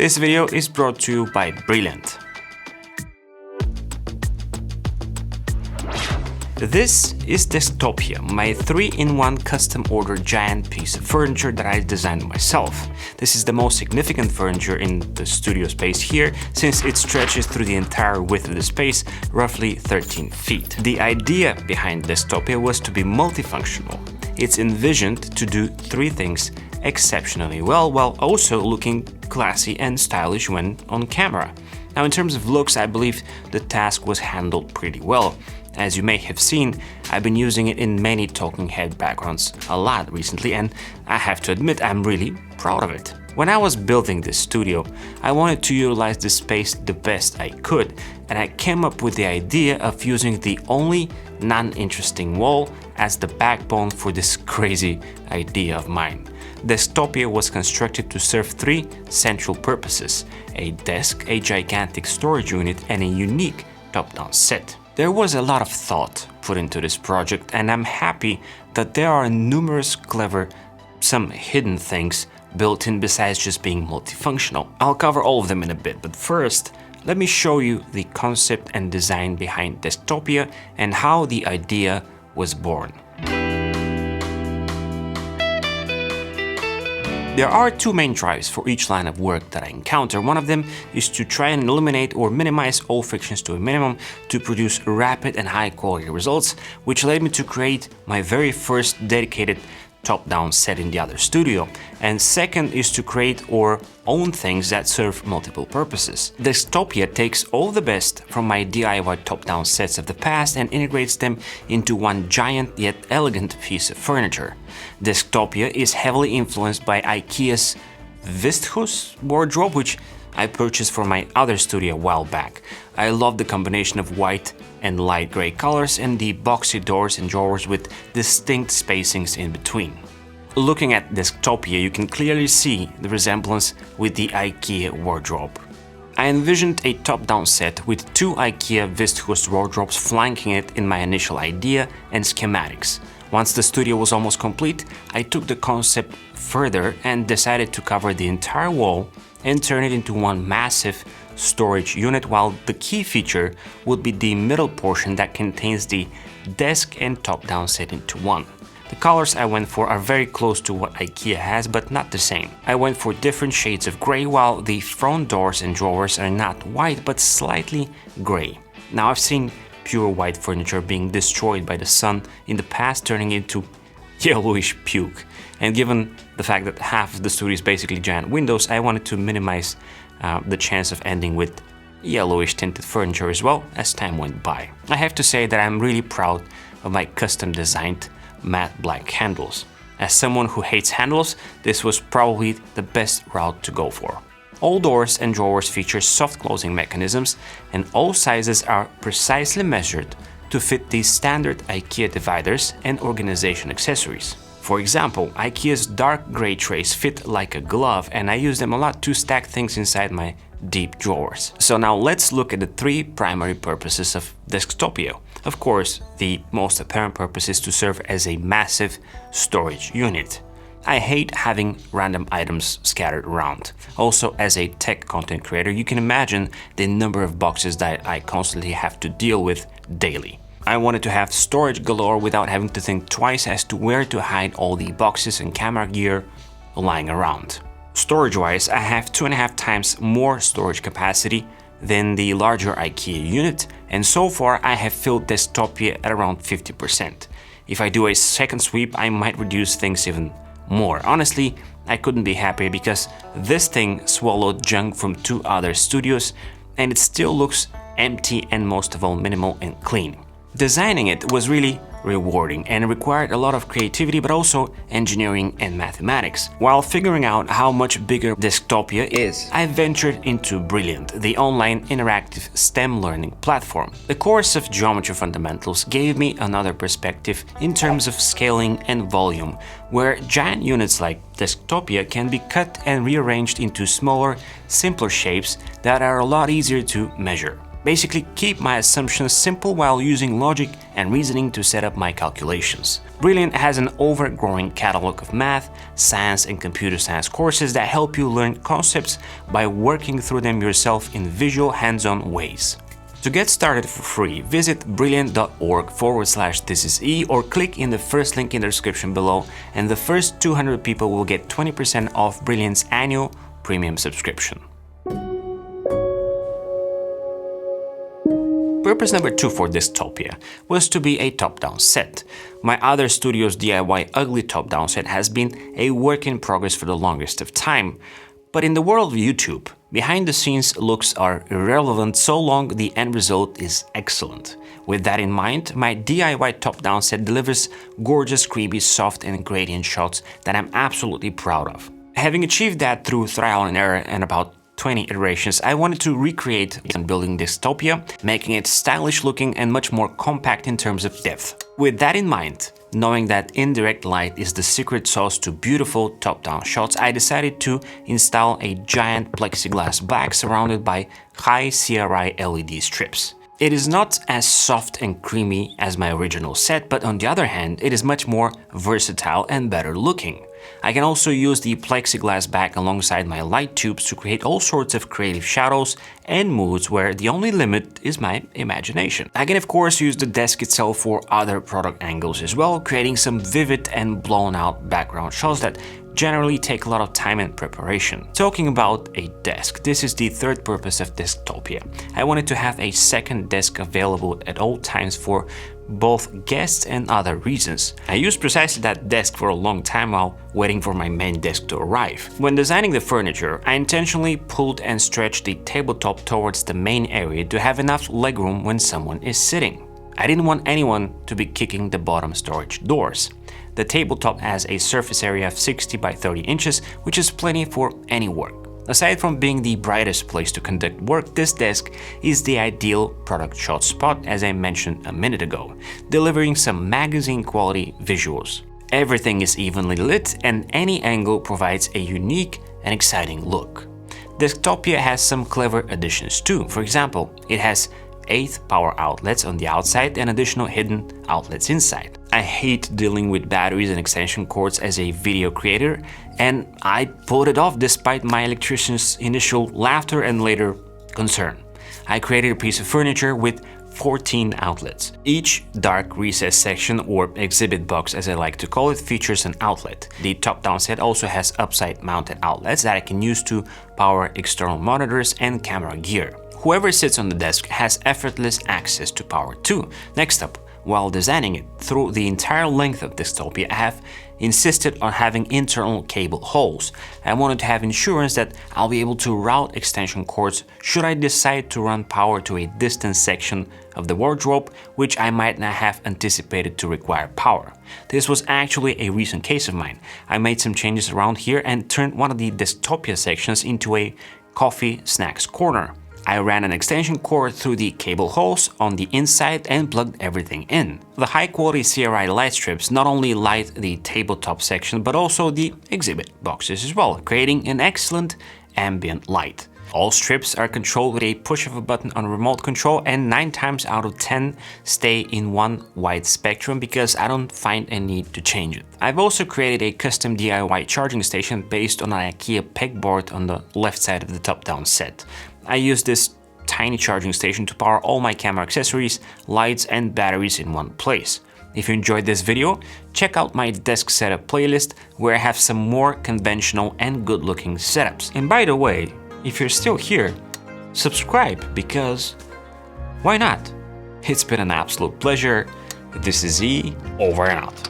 This video is brought to you by Brilliant. This is DESKTOPIA, my 3-in-1 custom ordered giant piece of furniture that I designed myself. This is the most significant furniture in the studio space here, since it stretches through the entire width of the space, roughly 13 feet. The idea behind DESKTOPIA was to be multifunctional. It's envisioned to do 3 things exceptionally well, while also looking classy and stylish when on camera. Now, in terms of looks, I believe the task was handled pretty well. As you may have seen, I've been using it in many talking head backgrounds a lot recently, and I have to admit I'm really proud of it. When I was building this studio, I wanted to utilize the space the best I could, and I came up with the idea of using the only non-interesting wall as the backbone for this crazy idea of mine. DESKTOPIA was constructed to serve 3 central purposes: a desk, a gigantic storage unit, and a unique top-down set. There was a lot of thought put into this project, and I'm happy that there are numerous clever, some hidden things built in besides just being multifunctional. I'll cover all of them in a bit, but first, let me show you the concept and design behind DESKTOPIA and how the idea was born. There are 2 main drives for each line of work that I encounter. One of them is to try and eliminate or minimize all frictions to a minimum to produce rapid and high quality results, which led me to create my very first dedicated top-down set in the other studio. And second is to create or own things that serve multiple purposes. DESKTOPIA takes all the best from my DIY top-down sets of the past and integrates them into one giant yet elegant piece of furniture. DESKTOPIA is heavily influenced by IKEA's Thisise wardrobe, which I purchased for my other studio a while back. I love the combination of white and light gray colors and the boxy doors and drawers with distinct spacings in between. Looking at DESKTOPIA, you can clearly see the resemblance with the IKEA wardrobe. I envisioned a top-down set with 2 IKEA Thisise wardrobes flanking it in my initial idea and schematics. Once the studio was almost complete, I took the concept further and decided to cover the entire wall and turn it into one massive storage unit, while the key feature would be the middle portion that contains the desk and top-down set into one. The colors I went for are very close to what IKEA has, but not the same. I went for different shades of gray, while the front doors and drawers are not white but slightly gray. Now, I've seen pure white furniture being destroyed by the sun in the past, turning into yellowish puke. And given the fact that half of the studio is basically giant windows, I wanted to minimize the chance of ending with yellowish tinted furniture as well as time went by. I have to say that I'm really proud of my custom designed matte black handles. As someone who hates handles, this was probably the best route to go for. All doors and drawers feature soft closing mechanisms, and all sizes are precisely measured to fit these standard IKEA dividers and organization accessories. For example, IKEA's dark gray trays fit like a glove, and I use them a lot to stack things inside my deep drawers. So now let's look at the 3 primary purposes of DESKTOPIA. Of course, the most apparent purpose is to serve as a massive storage unit. I hate having random items scattered around. Also, as a tech content creator, you can imagine the number of boxes that I constantly have to deal with daily. I wanted to have storage galore without having to think twice as to where to hide all the boxes and camera gear lying around. Storage-wise, I have 2.5 times more storage capacity than the larger IKEA unit, and so far I have filled DESKTOPIA at around 50%. If I do a second sweep, I might reduce things even more. Honestly, I couldn't be happier because this thing swallowed junk from 2 other studios, and it still looks empty and most of all minimal and clean. Designing it was really rewarding and required a lot of creativity, but also engineering and mathematics. While figuring out how much bigger DESKTOPIA is, I ventured into Brilliant, the online interactive STEM learning platform. The course of Geometry Fundamentals gave me another perspective in terms of scaling and volume, where giant units like DESKTOPIA can be cut and rearranged into smaller, simpler shapes that are a lot easier to measure. Basically, keep my assumptions simple while using logic and reasoning to set up my calculations. Brilliant has an ever-growing catalog of math, science and computer science courses that help you learn concepts by working through them yourself in visual, hands-on ways. To get started for free, visit brilliant.org/thisise or click in the first link in the description below, and the first 200 people will get 20% off Brilliant's annual premium subscription. Purpose number 2 for DESKTOPIA was to be a top-down set. My other studio's DIY ugly top-down set has been a work in progress for the longest of time. But in the world of YouTube, behind-the-scenes looks are irrelevant so long the end result is excellent. With that in mind, my DIY top-down set delivers gorgeous, creepy, soft and gradient shots that I'm absolutely proud of. Having achieved that through trial and error and about 20 iterations, I wanted to recreate and building DESKTOPIA, making it stylish looking and much more compact in terms of depth. With that in mind, knowing that indirect light is the secret sauce to beautiful top-down shots, I decided to install a giant plexiglass bag surrounded by high CRI LED strips. It is not as soft and creamy as my original set, but on the other hand, it is much more versatile and better looking. I can also use the plexiglass bag alongside my light tubes to create all sorts of creative shadows and moods where the only limit is my imagination. I can of course use the desk itself for other product angles as well, creating some vivid and blown out background shots that generally take a lot of time and preparation. Talking about a desk, this is the third purpose of DESKTOPIA. I wanted to have a second desk available at all times for both guests and other reasons. I used precisely that desk for a long time while waiting for my main desk to arrive. When designing the furniture, I intentionally pulled and stretched the tabletop towards the main area to have enough legroom when someone is sitting. I didn't want anyone to be kicking the bottom storage doors. The tabletop has a surface area of 60 by 30 inches, which is plenty for any work. Aside from being the brightest place to conduct work, this desk is the ideal product shot spot, as I mentioned a minute ago, delivering some magazine quality visuals. Everything is evenly lit and any angle provides a unique and exciting look. DESKTOPIA has some clever additions too. For example, it has 8 power outlets on the outside and additional hidden outlets inside. I hate dealing with batteries and extension cords as a video creator, and I pulled it off despite my electrician's initial laughter and later concern. I created a piece of furniture with 14 outlets. Each dark recess section, or exhibit box as I like to call it, features an outlet. The top-down set also has upside mounted outlets that I can use to power external monitors and camera gear. Whoever sits on the desk has effortless access to power too. Next up, while designing it through the entire length of DESKTOPIA, I have insisted on having internal cable holes. I wanted to have insurance that I'll be able to route extension cords should I decide to run power to a distant section of the wardrobe, which I might not have anticipated to require power. This was actually a recent case of mine. I made some changes around here and turned one of the DESKTOPIA sections into a coffee snacks corner. I ran an extension cord through the cable holes on the inside and plugged everything in. The high-quality CRI light strips not only light the tabletop section but also the exhibit boxes as well, creating an excellent ambient light. All strips are controlled with a push of a button on remote control, and 9 times out of 10 stay in one white spectrum because I don't find a need to change it. I've also created a custom DIY charging station based on an IKEA pegboard on the left side of the top-down set. I use this tiny charging station to power all my camera accessories, lights and batteries in one place. If you enjoyed this video, check out my desk setup playlist where I have some more conventional and good-looking setups. And by the way, if you're still here, subscribe, because why not? It's been an absolute pleasure. This is Thisise, over and out.